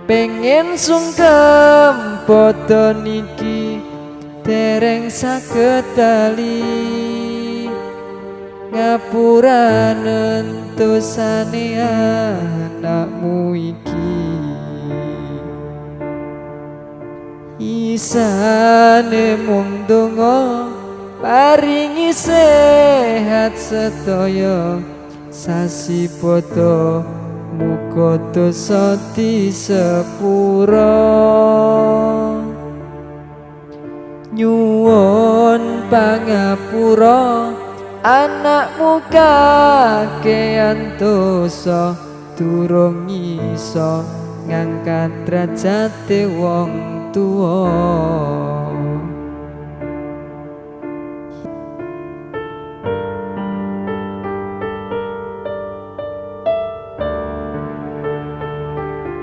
pengen sungkem padha niki dereng saged bali ngapuranen dosane anakmu iki isane mung donga paringi sehat sedaya sasi padha muga dosa disepura nyuwun pangapura anakmu kakean dosa durung iso ngangkat derajate wong tuwa.